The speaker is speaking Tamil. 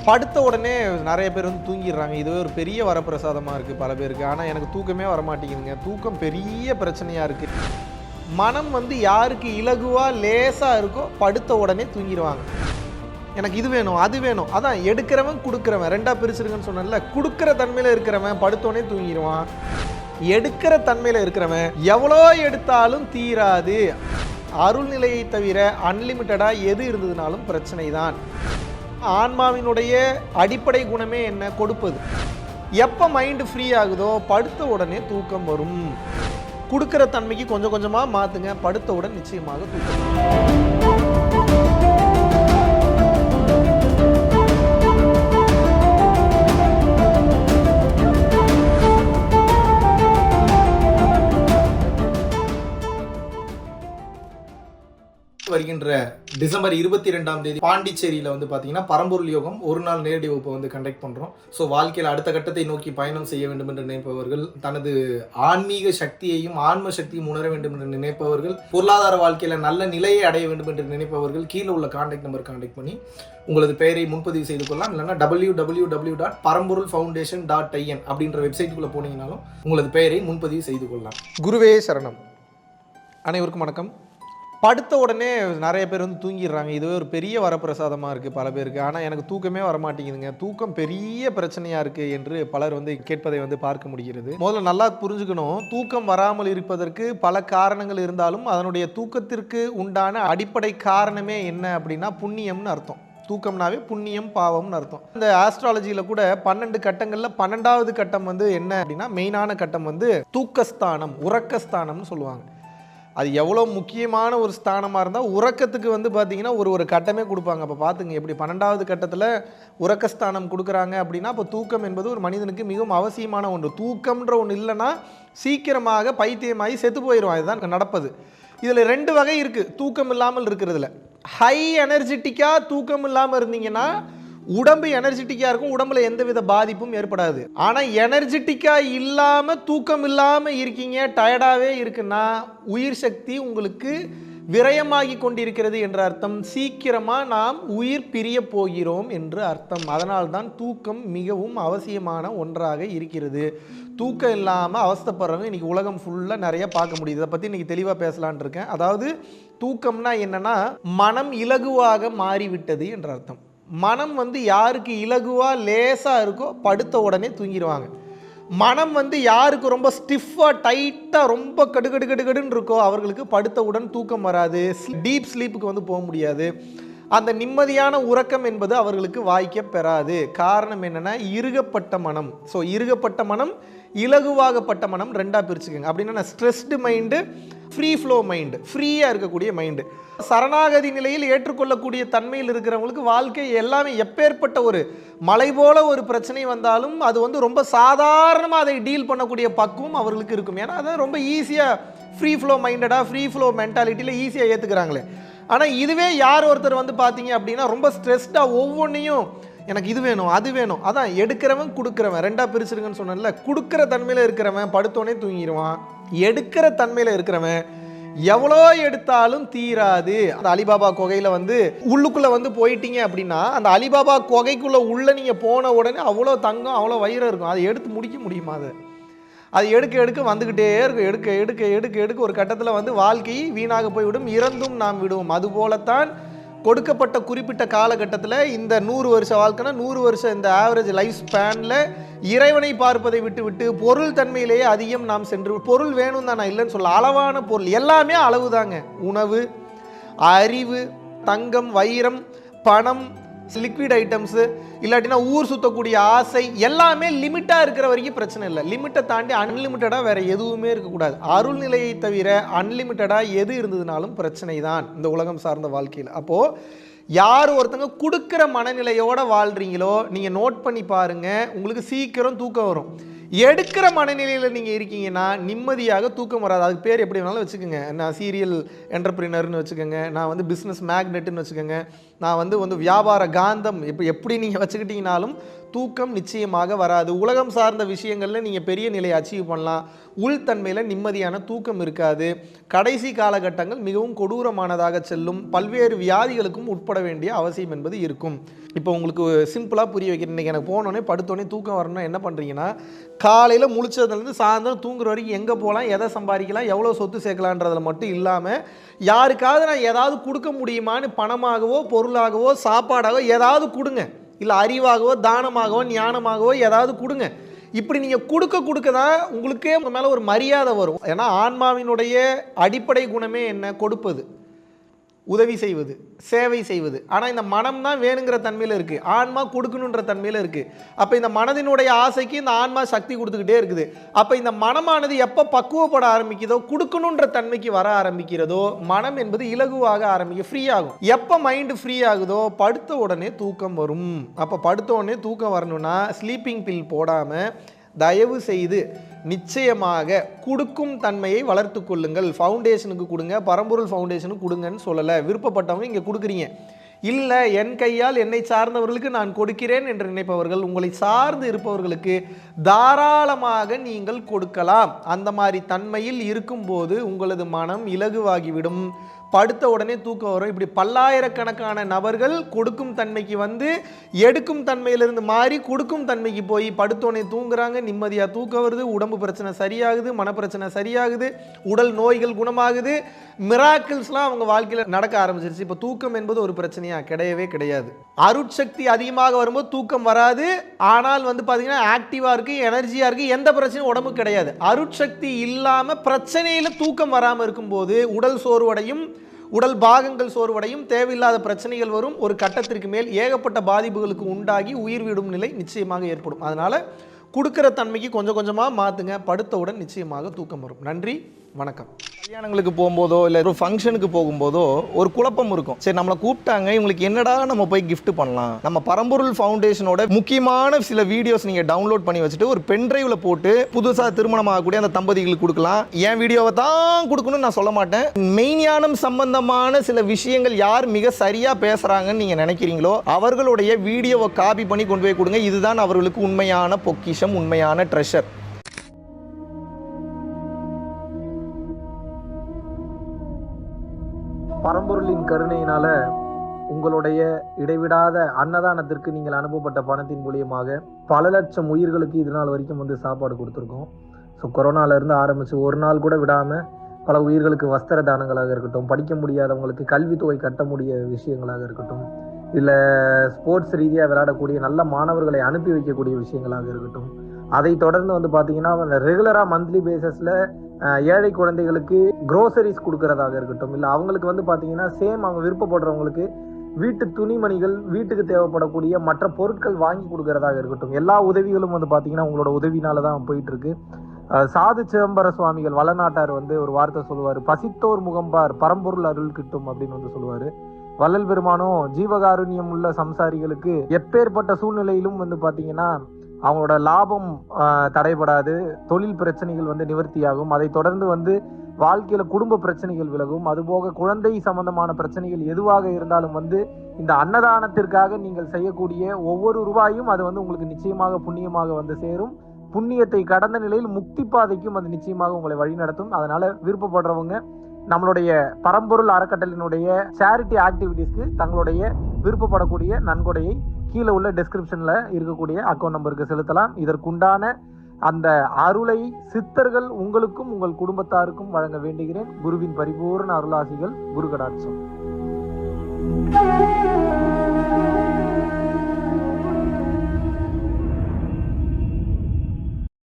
படுத்த உடனே நிறைய பேர் வந்து தூங்கிடுறாங்க. இதுவே ஒரு பெரிய வரப்பிரசாதமாக இருக்குது பல பேருக்கு. ஆனால் எனக்கு தூக்கமே வரமாட்டேங்குதுங்க. தூக்கம் பெரிய பிரச்சனையாக இருக்குது. மனம் வந்து யாருக்கு இலகுவாக லேசாக இருக்கோ படுத்த உடனே தூங்கிடுவாங்க. எனக்கு இது வேணும் அது வேணும், அதான் எடுக்கிறவன் கொடுக்குறவன் ரெண்டாக பிரிச்சிருக்குன்னு சொன்னேன்ல. கொடுக்குற தன்மையில் இருக்கிறவன் படுத்தோடனே தூங்கிடுவான். எடுக்கிற தன்மையில் இருக்கிறவன் எவ்வளோ எடுத்தாலும் தீராது. அருள்நிலையை தவிர அன்லிமிட்டடாக எது இருந்ததுனாலும் பிரச்சனை தான். ஆன்மாவினுடைய அடிப்படை குணமே என்ன? கொடுப்பது. எப்போ மைண்டு ஃப்ரீ ஆகுதோ படுத்த உடனே தூக்கம் வரும். கொடுக்குற தன்மைக்கு கொஞ்சம் கொஞ்சமாக மாற்றுங்க, படுத்தவுடன் நிச்சயமாக தூக்கம் வரும். வருகின்ற டிசம்பர் 22ஆம் தேதி பாண்டிச்சேரியில் வந்து பார்த்தீங்கன்னா பரம்பொருள் யோகம் ஒரு நாள் நேரடி வகுப்பை வந்து கண்டக்ட் பண்ணுறோம். ஸோ வாழ்க்கையில் அடுத்த கட்டத்தை நோக்கி பயணம் செய்ய வேண்டும் என்று நினைப்பவர்கள், தனது ஆன்மீக சக்தியையும் ஆன்ம சக்தியும் உணர வேண்டும் என்று நினைப்பவர்கள், பொருளாதார வாழ்க்கையில் நல்ல நிலையை அடைய வேண்டும் என்று நினைப்பவர்கள் கீழே உள்ள கான்டாக்ட் நம்பர் கான்டாக்ட் பண்ணி உங்களது பெயரை முன்பதிவு செய்து கொள்ளலாம். இல்லைன்னா www.paramborulfoundation.in அப்படின்ற வெப்சைட்டுக்குள்ளே போனீங்கனாலும் உங்களது பெயரை முன்பதிவு செய்து கொள்ளலாம். குருவே சரணம். அனைவருக்கும் வணக்கம். படுத்த உடனே நிறைய பேர் வந்து தூங்கிடுறாங்க. இதுவே ஒரு பெரிய வரப்பிரசாதமாக இருக்குது பல பேருக்கு. ஆனால் எனக்கு தூக்கமே வரமாட்டேங்குதுங்க. தூக்கம் பெரிய பிரச்சனையாக இருக்குது என்று பலர் வந்து கேட்பதை வந்து பார்க்க முடிகிறது. முதல்ல நல்லா புரிஞ்சுக்கணும், தூக்கம் வராமல் இருப்பதற்கு பல காரணங்கள் இருந்தாலும் அதனுடைய தூக்கத்திற்கு உண்டான அடிப்படை காரணமே என்ன அப்படின்னா புண்ணியம்னு அர்த்தம். தூக்கம்னாவே புண்ணியம் பாவம்னு அர்த்தம். இந்த ஆஸ்ட்ராலஜியில் கூட 12 கட்டங்களில் 12வது கட்டம் வந்து என்ன அப்படின்னா மெயினான கட்டம் வந்து தூக்கஸ்தானம், உறக்கஸ்தானம்னு சொல்லுவாங்க. அது எவ்வளோ முக்கியமான ஒரு ஸ்தானமாக இருந்தால் உறக்கத்துக்கு வந்து பார்த்திங்கன்னா ஒரு கட்டமே கொடுப்பாங்க. அப்போ பார்த்துங்க எப்படி 12வது கட்டத்தில் உறக்கஸ்தானம் கொடுக்குறாங்க அப்படின்னா அப்போ தூக்கம் என்பது ஒரு மனிதனுக்கு மிகவும் அவசியமான ஒன்று. தூக்கம்ன்ற ஒன்று இல்லைன்னா சீக்கிரமாக பைத்தியமாகி செத்து போயிடுவான். இதுதான் நடப்பது. இதில் 2 வகை இருக்குது தூக்கம் இல்லாமல் இருக்கிறதுல. ஹை எனர்ஜெட்டிக்காக தூக்கம் இல்லாமல் இருந்தீங்கன்னா உடம்பு எனர்ஜெட்டிக்காக இருக்கும், உடம்புல எந்தவித பாதிப்பும் ஏற்படாது. ஆனால் எனர்ஜெட்டிக்காக இல்லாமல் தூக்கம் இல்லாமல் இருக்கீங்க, டயர்டாகவே இருக்குன்னா உயிர் சக்தி உங்களுக்கு விரயமாகி கொண்டிருக்கிறது என்ற அர்த்தம். சீக்கிரமாக நாம் உயிர் பிரிய போகிறோம் என்று அர்த்தம். அதனால்தான் தூக்கம் மிகவும் அவசியமான ஒன்றாக இருக்கிறது. தூக்கம் இல்லாமல் அவஸ்தைப்படுறவங்க இன்றைக்கி உலகம் ஃபுல்லாக நிறைய பார்க்க முடியுது. இதை பற்றி இன்றைக்கி தெளிவாக பேசலான் இருக்கேன். அதாவது தூக்கம்னா என்னென்னா மனம் இலகுவாக மாறிவிட்டது என்ற அர்த்தம். மனம் வந்து யாருக்கு இலகுவாக லேசாக இருக்கோ படுத்த உடனே தூங்கிடுவாங்க. மனம் வந்து யாருக்கு ரொம்ப ஸ்டிஃபாக டைட்டாக ரொம்ப கடுகடுன்னு இருக்கோ அவர்களுக்கு படுத்தவுடன் தூக்கம் வராது, டீப் ஸ்லீப்புக்கு வந்து போக முடியாது. அந்த நிம்மதியான உறக்கம் என்பது அவர்களுக்கு வாய்க்க பெறாது. காரணம் என்னென்னா இறுகப்பட்ட மனம். ஸோ இறுகப்பட்ட மனம், இலகுவாகப்பட்ட மனம் ரெண்டாக பிரிச்சுக்கோங்க. அப்படின்னா stressed mind, free flow mind, ஃப்ரீயாக இருக்கக்கூடிய மைண்டு. சரணாகதி நிலையில் ஏற்றுக்கொள்ளக்கூடிய தன்மையில் இருக்கிறவங்களுக்கு வாழ்க்கை எல்லாமே எப்பேற்பட்ட ஒரு மலை போல ஒரு பிரச்சனை வந்தாலும் அது வந்து ரொம்ப சாதாரணமாக அதை டீல் பண்ணக்கூடிய பக்குவம் அவர்களுக்கு இருக்கும். ஏன்னா அதை ரொம்ப ஈஸியாக ஃப்ரீ ஃப்ளோ மைண்டடாக ஃப்ரீ ஃப்ளோ மென்டாலிட்டியில் ஈஸியாக ஏற்றுக்கிறாங்களே. ஆனால் இதுவே யார் ஒருத்தர் வந்து பார்த்தீங்க அப்படின்னா ரொம்ப ஸ்ட்ரெஸ்டாக ஒவ்வொன்றையும் எனக்கு இது வேணும் அது வேணும், அதான் எடுக்கிறவன் கொடுக்குறவன் ரெண்டாக பிரிச்சிருக்குன்னு சொன்னேன்ல. கொடுக்குற தன்மையில் இருக்கிறவன் படுத்தோடனே தூங்கிடுவான். எடுக்கிற தன்மையில் இருக்கிறவன் எவ்வளோ எடுத்தாலும் தீராது. அந்த அலிபாபா குகையில் வந்து உள்ளுக்குள்ளே வந்து போயிட்டீங்க அப்படின்னா அந்த அலிபாபா குகைக்குள்ளே உள்ளே நீங்கள் போன உடனே அவ்வளோ தங்கம் அவ்வளோ வைரம் இருக்கும். அதை எடுத்து முடிக்க முடியுமா? அது எடுக்க வந்துக்கிட்டே இருக்கும். எடுக்க ஒரு கட்டத்தில் வந்து வாழ்க்கை வீணாக போய்விடும், இறந்தும் நாம் விடுவோம். அதுபோலத்தான் கொடுக்கப்பட்ட குறிப்பிட்ட காலகட்டத்தில் இந்த 100 வருஷ வாழ்க்கைனா 100 வருஷம் இந்த ஆவரேஜ் லைஃப் ஸ்பேனில் இறைவனை பார்ப்பதை விட்டு பொருள் தன்மையிலேயே அதிகம் நாம் சென்று, பொருள் வேணும் தான் நான் இல்லைன்னு சொல்ல, அளவான பொருள் எல்லாமே அளவு தாங்க. உணவு, அறிவு, தங்கம், வைரம், பணம், லிக்விட் ஐட்டம்ஸு, இல்லாட்டினா ஊர் சுற்றக்கூடிய ஆசை எல்லாமே லிமிட்டாக இருக்கிற வரைக்கும் பிரச்சனை இல்லை. லிமிட்டை தாண்டி அன்லிமிட்டடாக வேறு எதுவுமே இருக்கக்கூடாது. அருள்நிலையை தவிர அன்லிமிட்டடாக எது இருந்ததுனாலும் பிரச்சனை தான் இந்த உலகம் சார்ந்த வாழ்க்கையில். அப்போது யார் ஒருத்தங்க கொடுக்குற மனநிலையோடு வாழ்கிறீங்களோ நீங்கள் நோட் பண்ணி பாருங்கள், உங்களுக்கு சீக்கிரம் தூக்கம் வரும். எடுக்கிற மனநிலையில் நீங்கள் இருக்கீங்கன்னா நிம்மதியாக தூக்கம் வராது. அதுக்கு பேர் எப்படி வேணாலும் வச்சுக்கோங்க. நான் சீரியல் என்டர்பிரினர்னு வச்சுக்கோங்க, நான் வந்து பிஸ்னஸ் மேக்னெட்டுன்னு வச்சுக்கோங்க, நான் வந்து வியாபார காந்தம் எப்படி நீங்கள் வச்சுக்கிட்டீங்கனாலும் தூக்கம் நிச்சயமாக வராது. உலகம் சார்ந்த விஷயங்களில் நீங்கள் பெரிய நிலையை அச்சீவ் பண்ணலாம், உள்தன்மையில் நிம்மதியான தூக்கம் இருக்காது. கடைசி காலகட்டங்கள் மிகவும் கொடூரமானதாக செல்லும். பல்வேறு வியாதிகளுக்கும் உட்பட வேண்டிய அவசியம் என்பது இருக்கும். இப்போ உங்களுக்கு சிம்பிளாக புரிய வைக்கிறேன். இன்றைக்கி எனக்கு போனோடனே படுத்தோடனே தூக்கம் வரணும்னா என்ன பண்ணுறீங்கன்னா, காலையில் முழிச்சதுலேருந்து சாயந்தரம் தூங்குற வரைக்கும் எங்கே போகலாம், எதை சம்பாதிக்கலாம், எவ்வளோ சொத்து சேர்க்கலான்றதில் மட்டும் இல்லாமல் யாருக்காவது நான் ஏதாவது கொடுக்க முடியுமான்னு பணமாகவோ பொருளாகவோ சாப்பாடாகவோ ஏதாவது கொடுங்க, இல்லை அறிவாகவோ தானமாகவோ ஞானமாகவோ ஏதாவது கொடுங்க. இப்படி நீங்கள் கொடுக்க தான் உங்களுக்கே உங்கள் மேலே ஒரு மரியாதை வரும். ஏன்னா ஆன்மாவினுடைய அடிப்படை குணமே என்ன? கொடுப்பது, உதவி செய்வது, சேவை செய்வது. ஆனால் இந்த மனம் தான் வேணுங்கிற தன்மையில் இருக்குது, ஆன்மா கொடுக்கணுன்ற தன்மையில் இருக்குது. அப்போ இந்த மனதினுடைய ஆசைக்கு இந்த ஆன்மா சக்தி கொடுத்துக்கிட்டே இருக்குது. அப்போ இந்த மனமானது எப்போ பக்குவப்பட ஆரம்பிக்குதோ, கொடுக்கணுன்ற தன்மைக்கு வர ஆரம்பிக்கிறதோ, மனம் என்பது இலகுவாக ஃப்ரீ ஆகும். எப்போ மைண்டு ஃப்ரீ ஆகுதோ படுத்த உடனே தூக்கம் வரும். அப்போ படுத்த உடனே தூக்கம் வரணும்னா ஸ்லீப்பிங் பில் போடாமல் தயவு செய்து நிச்சயமாக கொடுக்கும் தன்மையை வளர்த்து கொள்ளுங்கள். ஃபவுண்டேஷனுக்கு கொடுங்க, பரம்பொருள் ஃபவுண்டேஷனுக்கு கொடுங்கன்னு சொல்லலை. விருப்பப்பட்டவங்க இங்கே கொடுக்குறீங்க. இல்லை, என் கையால் என்னை சார்ந்தவர்களுக்கு நான் கொடுக்கிறேன் என்று நினைப்பவர்கள், உங்களை சார்ந்து இருப்பவர்களுக்கு தாராளமாக நீங்கள் கொடுக்கலாம். அந்த மாதிரி தன்மையில் இருக்கும்போது உங்களது மனம் இலகுவாகிவிடும். படுத்த உடனே தூக்கம் வரும். இப்படி பல்லாயிரக்கணக்கான நபர்கள் கொடுக்கும் தன்மைக்கு வந்து எடுக்கும் தன்மையிலிருந்து மாறி கொடுக்கும் தன்மைக்கு போய் படுத்தோடனே தூங்குறாங்க, நிம்மதியாக தூக்கம் வருது, உடம்பு பிரச்சனை சரியாகுது, மனப்பிரச்சனை சரியாகுது, உடல் நோய்கள் குணமாகுது, மிராக்கிள்ஸ்லாம் அவங்க வாழ்க்கையில் நடக்க ஆரம்பிச்சிருச்சு. இப்போ தூக்கம் என்பது ஒரு பிரச்சனையா? கிடையவே கிடையாது. அருட்சக்தி அதிகமாக வரும்போது தூக்கம் வராது. ஆனால் வந்து பார்த்தீங்கன்னா ஆக்டிவாக இருக்குது, எனர்ஜியாக இருக்குது, எந்த பிரச்சனையும் உடம்புக்கு கிடையாது. அருட்சக்தி இல்லாமல் பிரச்சனையில் தூக்கம் வராமல் இருக்கும்போது உடல் சோர்வடையும், உடல் பாகங்கள் சோர்வடையும், தேவையில்லாத பிரச்சனைகள் வரும். ஒரு கட்டத்திற்கு மேல் ஏகப்பட்ட பாதிப்புகளுக்கு உண்டாகி உயிர் விடும் நிலை நிச்சயமாக ஏற்படும். அதனால் கொடுக்குற தன்மைக்கு கொஞ்சம் கொஞ்சமாக மாற்றுங்க. படுத்தவுடன் நிச்சயமாக தூக்கம் வரும். நன்றி, வணக்கம். கல்யாணங்களுக்கு போகும்போதோ இல்லை ஒரு ஃபங்க்ஷனுக்கு போகும்போதோ ஒரு குழப்பம் இருக்கும். சரி, நம்மளை கூப்பிட்டாங்க, இவங்களுக்கு என்னடா நம்ம போய் கிஃப்ட் பண்ணலாம். நம்ம பரம்பொருள் ஃபவுண்டேஷனோட முக்கியமான சில வீடியோஸ் நீங்கள் டவுன்லோட் பண்ணி வச்சுட்டு ஒரு பென்ட்ரைவில் போட்டு புதுசாக திருமணம் ஆகக்கூடிய அந்த தம்பதிகளுக்கு கொடுக்கலாம். என் வீடியோவை தான் கொடுக்கணும்னு நான் சொல்ல மாட்டேன். மெய்ஞானம் சம்பந்தமான சில விஷயங்கள் யார் மிக சரியாக பேசுகிறாங்கன்னு நீங்கள் நினைக்கிறீங்களோ அவர்களுடைய வீடியோவை காப்பி பண்ணி கொண்டு போய் கொடுங்க. இதுதான் அவர்களுக்கு உண்மையான பொக்கிஷம், உண்மையான ட்ரெஷர். பரம்பொருளின் கருணையினால உங்களுடைய இடைவிடாத அன்னதானத்திற்கு நீங்கள் அனுப்பப்பட்ட பணத்தின் மூலியமாக பல லட்சம் உயிர்களுக்கு இது நாள் வரைக்கும் வந்து சாப்பாடு கொடுத்துருக்கோம். ஸோ கொரோனாலேருந்து ஆரம்பித்து ஒரு நாள் கூட விடாமல் பல உயிர்களுக்கு வஸ்திர தானங்களாக இருக்கட்டும், படிக்க முடியாதவங்களுக்கு கல்வித்தொகை கட்ட முடிய விஷயங்களாக இருக்கட்டும், இல்லை ஸ்போர்ட்ஸ் ரீதியாக விளையாடக்கூடிய நல்ல மாணவர்களை அனுப்பி வைக்கக்கூடிய விஷயங்களாக இருக்கட்டும், அதை தொடர்ந்து வந்து பார்த்தீங்கன்னா ரெகுலராக மந்த்லி பேசிஸில் ஏழை குழந்தைகளுக்கு க்ரோசரிஸ் கொடுக்கறதாக இருக்கட்டும், இல்லை அவங்களுக்கு வந்து பார்த்தீங்கன்னா சேம் அவங்க விருப்பப்படுறவங்களுக்கு வீட்டு துணிமணிகள், வீட்டுக்கு தேவைப்படக்கூடிய மற்ற பொருட்கள் வாங்கி கொடுக்கறதாக இருக்கட்டும், எல்லா உதவிகளும் வந்து பார்த்தீங்கன்னா உங்களோட உதவினால தான் போயிட்டு இருக்கு. சாது சிதம்பர சுவாமிகள் வளநாட்டார் வந்து ஒரு வார்த்தை சொல்லுவார், பசித்தோர் முகம்பார் பரம்பொருள் அருள் கிட்டும் அப்படின்னு வந்து சொல்லுவார். வள்ளல் பெருமானும் ஜீவகாருண்யம் உள்ள சம்சாரிகளுக்கு எப்பேற்பட்ட சூழ்நிலையிலும் வந்து பார்த்தீங்கன்னா அவங்களோட லாபம் தடைபடாது, தொழில் பிரச்சனைகள் வந்து நிவர்த்தியாகும், அதை தொடர்ந்து வந்து வாழ்க்கையில குடும்ப பிரச்சனைகள் விலகும், அதுபோக குழந்தை சம்பந்தமான பிரச்சனைகள் எதுவாக இருந்தாலும் வந்து இந்த அன்னதானத்திற்காக நீங்கள் செய்யக்கூடிய ஒவ்வொரு ரூபாயும் அது வந்து உங்களுக்கு நிச்சயமாக புண்ணியமாக வந்து சேரும். புண்ணியத்தை கடந்த நிலையில் முக்தி பாதைக்கும் அது நிச்சயமாக உங்களை வழிநடத்தும். அதனால விருப்பப்படுறவங்க நம்மளுடைய பரம்பொருள் அறக்கட்டளையினுடைய சேரிட்டி ஆக்டிவிட்டீஸ்க்கு தங்களுடைய விருப்பப்படக்கூடிய நன்கொடையை கீழே உள்ள டெஸ்கிரிப்ஷன்ல இருக்கக்கூடிய அக்கௌண்ட் நம்பருக்கு செலுத்தலாம். இதற்குண்டான அந்த அருளை சித்தர்கள் உங்களுக்கும் உங்கள் குடும்பத்தாருக்கும் வழங்க வேண்டுகிறேன். குருவின் பரிபூர்ண அருளாசிகள். குரு கடாட்சம்.